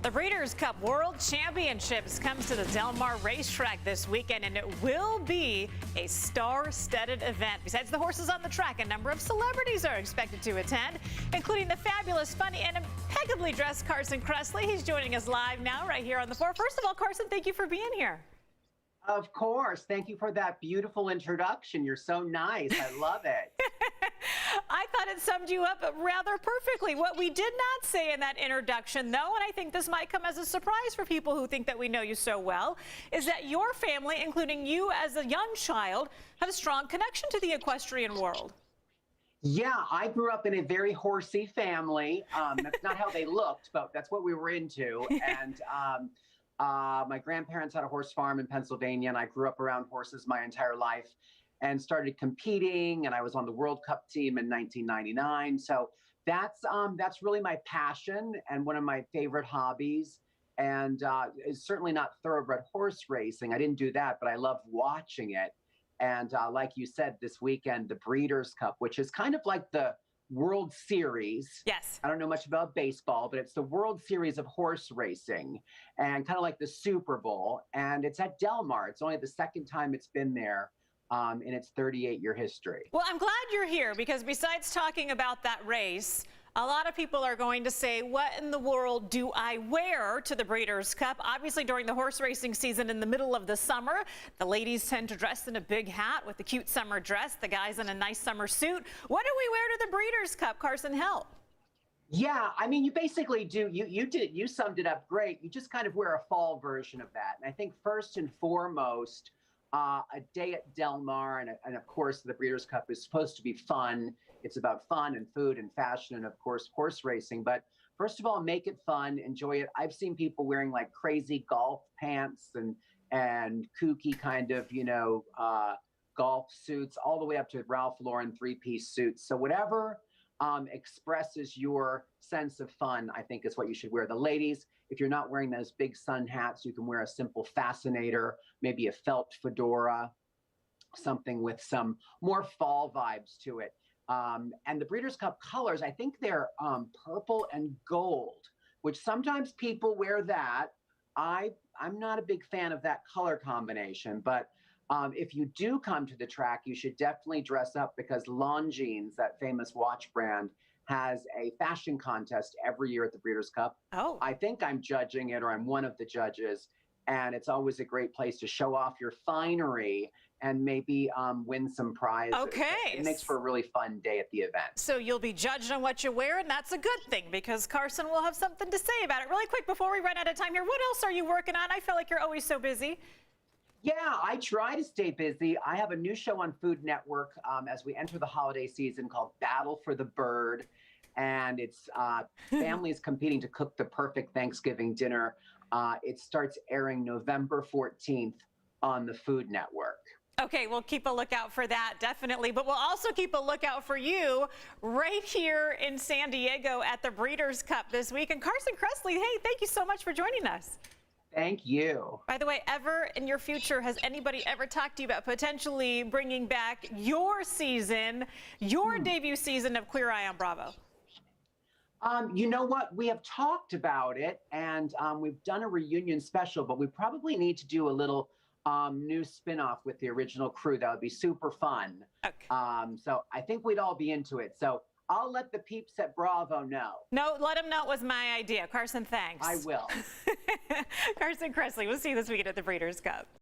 The Breeders' Cup World Championships comes to the Del Mar racetrack this weekend, and it will be a star-studded event. Besides the horses on the track, a number of celebrities are expected to attend, including the fabulous, funny, and impeccably dressed Carson Kressley. He's joining us live now right here on the floor. First of all, Carson, thank you for being here. Of course. Thank you for that beautiful introduction. You're so nice. I love it. I thought it summed you up rather perfectly. What we did not say in that introduction, though, and I think this might come as a surprise for people who think that we know you so well, is that your family, including you as a young child, have a strong connection to the equestrian world. Yeah, I grew up in a very horsey family. That's not how they looked, but that's what we were into. And my grandparents had a horse farm in Pennsylvania, and I grew up around horses my entire life and started competing, and I was on the World Cup team in 1999. So that's really my passion and one of my favorite hobbies. And it's certainly not thoroughbred horse racing. I didn't do that, but I love watching it. And like you said, this weekend, the Breeders' Cup, which is kind of like the World Series. Yes. I don't know much about baseball, but it's the World Series of horse racing, and kind of like the Super Bowl. And it's at Del Mar. It's only the second time it's been there in its 38-year history. Well, I'm glad you're here because besides talking about that race, a lot of people are going to say, what in the world do I wear to the Breeders' Cup? Obviously, during the horse racing season in the middle of the summer, the ladies tend to dress in a big hat with a cute summer dress, the guys in a nice summer suit. What do we wear to the Breeders' Cup? Carson, help. Yeah, I mean, you basically do, you summed it up great. You just kind of wear a fall version of that. And I think first and foremost, a day at Del Mar, and of course, the Breeders' Cup is supposed to be fun. It's about fun and food and fashion and, of course, horse racing. But first of all, make it fun, enjoy it. I've seen people wearing like crazy golf pants and kooky kind of, golf suits, all the way up to Ralph Lauren three-piece suits. So whatever expresses your sense of fun, I think is what you should wear. The ladies, if you're not wearing those big sun hats, you can wear a simple fascinator, maybe a felt fedora, something with some more fall vibes to it. And the Breeders' Cup colors, I think they're purple and gold, which sometimes people wear that. I'm not a big fan of that color combination, but if you do come to the track, you should definitely dress up because Longines, that famous watch brand, has a fashion contest every year at the Breeders' Cup. Oh. I think I'm judging it, or I'm one of the judges, and it's always a great place to show off your finery and maybe win some prizes. Okay. It makes for a really fun day at the event. So you'll be judged on what you wear, and that's a good thing because Carson will have something to say about it. Really quick, before we run out of time here, what else are you working on? I feel like you're always so busy. Yeah, I try to stay busy. I have a new show on Food Network as we enter the holiday season called Battle for the Bird. And it's families competing to cook the perfect Thanksgiving dinner. It starts airing November 14th on the Food Network. Okay, we'll keep a lookout for that, definitely. But we'll also keep a lookout for you right here in San Diego at the Breeders' Cup this week. And Carson Kressley, hey, thank you so much for joining us. Thank you. By the way, ever in your future, has anybody ever talked to you about potentially bringing back your season, your debut season of Queer Eye on Bravo? You know what? We have talked about it, and we've done a reunion special, but we probably need to do a little new spin-off with the original crew. That would be super fun. Okay. So I think we'd all be into it. So I'll let the peeps at Bravo know. No, let them know it was my idea. Carson, thanks. I will. Carson Kressley, we'll see you this weekend at the Breeders' Cup.